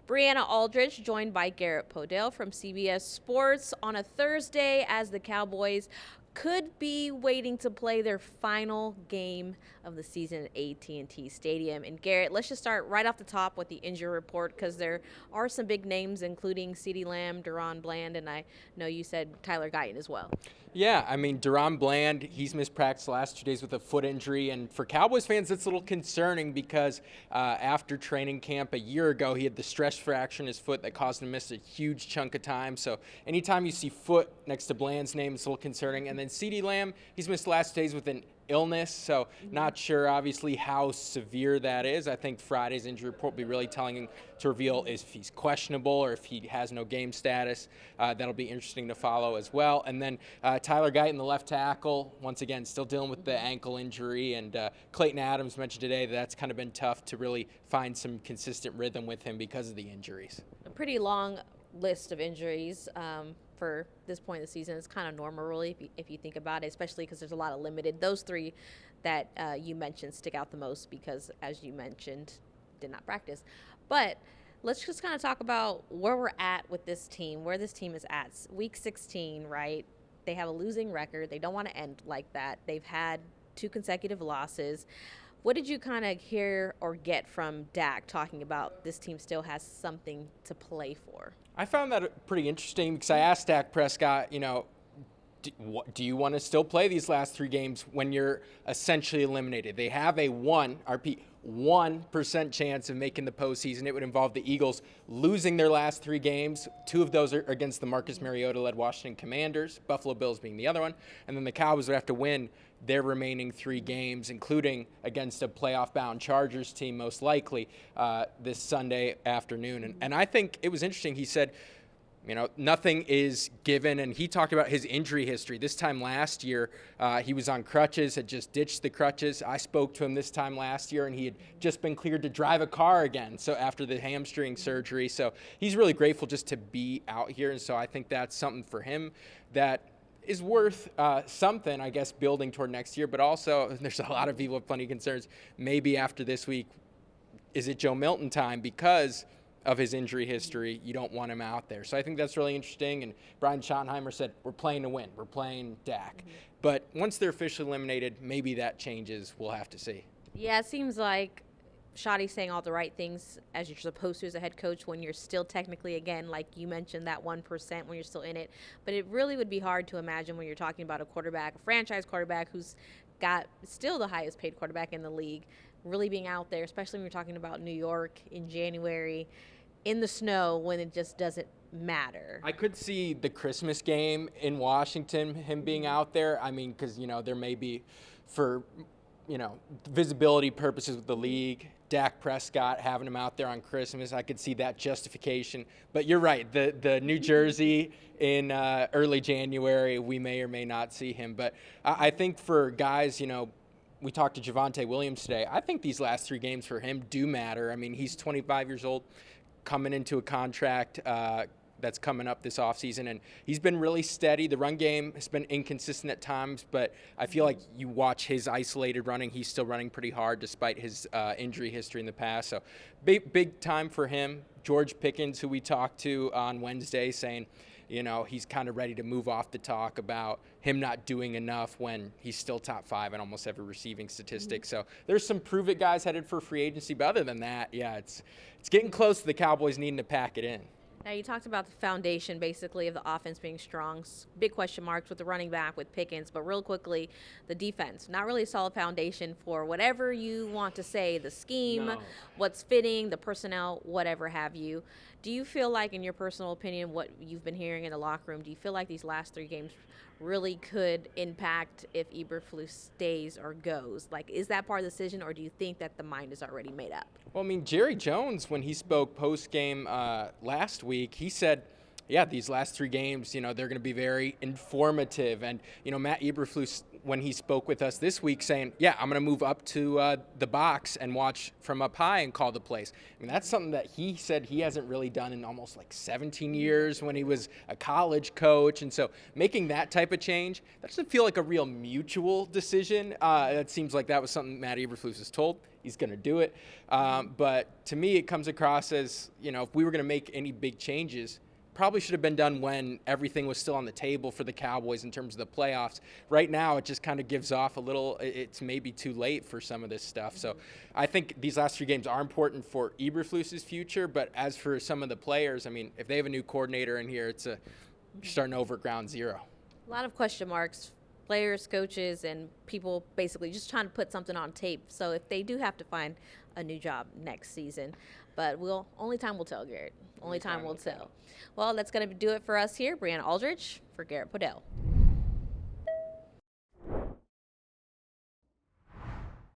Briana Aldridge, joined by Garrett Podell from CBS Sports on a Thursday as the Cowboys could be waiting to play their final game of the season at AT&T Stadium. And Garrett, let's just start right off the top with the injury report because there are some big names, including CeeDee Lamb, Deron Bland, and I know you said Tyler Guyton as well. Yeah, I mean, Deron Bland, he's missed practice the last 2 days with a foot injury. And for Cowboys fans, it's a little concerning because after training camp a year ago, he had the stress fracture in his foot that caused him to miss a huge chunk of time. So anytime you see foot next to Bland's name, it's a little concerning. And then CeeDee Lamb, he's missed the last 2 days with an illness, so not sure obviously how severe that is. I think Friday's injury report will be really telling to reveal if he's questionable or if he has no game status. That'll be interesting to follow as well. And then Tyler Guyton, the left tackle, once again still dealing with the ankle injury, and Clayton Adams mentioned today that's kind of been tough to really find some consistent rhythm with him because of the injuries. A pretty long list of injuries for this point in the season. It's kind of normal, really, if you think about it, especially because there's a lot of limited. Those three that you mentioned stick out the most because, as you mentioned, did not practice. But let's just kind of talk about where we're at with this team, where this team is at. Week 16, right? They have a losing record. They don't want to end like that. They've had 2 consecutive losses. What did you kind of hear or get from Dak talking about this team still has something to play for? I found that pretty interesting because I asked Dak Prescott, do you want to still play these last 3 games when you're essentially eliminated? They have a 1% chance of making the postseason. It would involve the Eagles losing their last 3 games. 2 of those are against the Marcus Mariota-led Washington Commanders, Buffalo Bills being the other one. And then the Cowboys would have to win their remaining 3 games, including against a playoff-bound Chargers team, most likely, this Sunday afternoon. And I think it was interesting. He said, nothing is given, and he talked about his injury history. This time last year, he was on crutches, had just ditched the crutches. I spoke to him this time last year, and he had just been cleared to drive a car again, so after the hamstring surgery. So he's really grateful just to be out here, and so I think that's something for him that is worth something, I guess, building toward next year. But also, there's a lot of people with plenty of concerns. Maybe after this week, is it Joe Milton time? Because of his injury history, you don't want him out there. So I think that's really interesting. And Brian Schottenheimer said, we're playing to win. We're playing Dak. But once they're officially eliminated, maybe that changes. We'll have to see. Yeah, it seems like Shotty's saying all the right things as you're supposed to as a head coach when you're still technically, again, like you mentioned, that 1% when you're still in it. But it really would be hard to imagine when you're talking about a quarterback, a franchise quarterback who's got still the highest paid quarterback in the league, really being out there, especially when you're talking about New York in January in the snow when it just doesn't matter. I could see the Christmas game in Washington, him being out there. I mean, because, there may be for, visibility purposes with the league, Dak Prescott having him out there on Christmas. I could see that justification. But you're right, the New Jersey in early January, we may or may not see him. But I think for guys, we talked to Javonte Williams today. I think these last 3 games for him do matter. I mean, he's 25 years old, coming into a contract that's coming up this offseason, and he's been really steady. The run game has been inconsistent at times, but I feel like you watch his isolated running, he's still running pretty hard despite his injury history in the past. So big time for him. George Pickens, who we talked to on Wednesday, saying, he's kind of ready to move off the talk about him not doing enough when he's still top 5 in almost every receiving statistic. So there's some prove-it guys headed for free agency. But other than that, yeah, it's getting close to the Cowboys needing to pack it in. Now, you talked about the foundation, basically, of the offense being strong. Big question marks with the running back with Pickens. But real quickly, the defense. Not really a solid foundation for whatever you want to say, the scheme, what's fitting, the personnel, whatever have you. Do you feel like, in your personal opinion, what you've been hearing in the locker room, do you feel like these last 3 games really could impact if Eberflus stays or goes? Like, is that part of the decision, or do you think that the mind is already made up? Well, I mean, Jerry Jones, when he spoke post-game last week, he said, yeah, these last 3 games, they're going to be very informative. And, Matt Eberflus, when he spoke with us this week, saying, yeah, I'm going to move up to the box and watch from up high and call the plays. I mean, that's something that he said he hasn't really done in almost like 17 years when he was a college coach. And so making that type of change, that doesn't feel like a real mutual decision. It seems like that was something Matt Eberflus was told. he's going to do it. But to me, it comes across as, if we were going to make any big changes, probably should have been done when everything was still on the table for the Cowboys in terms of the playoffs. Right now, it just kind of gives off a little, it's maybe too late for some of this stuff. So I think these last 3 games are important for Eberflus's future, but as for some of the players, I mean, if they have a new coordinator in here, you're starting over at ground zero. A lot of question marks, players, coaches, and people basically just trying to put something on tape. So if they do have to find a new job next season, but only time will tell, Garrett. Only time will tell. Well, that's going to do it for us here. Briana Aldridge for Garrett Podell.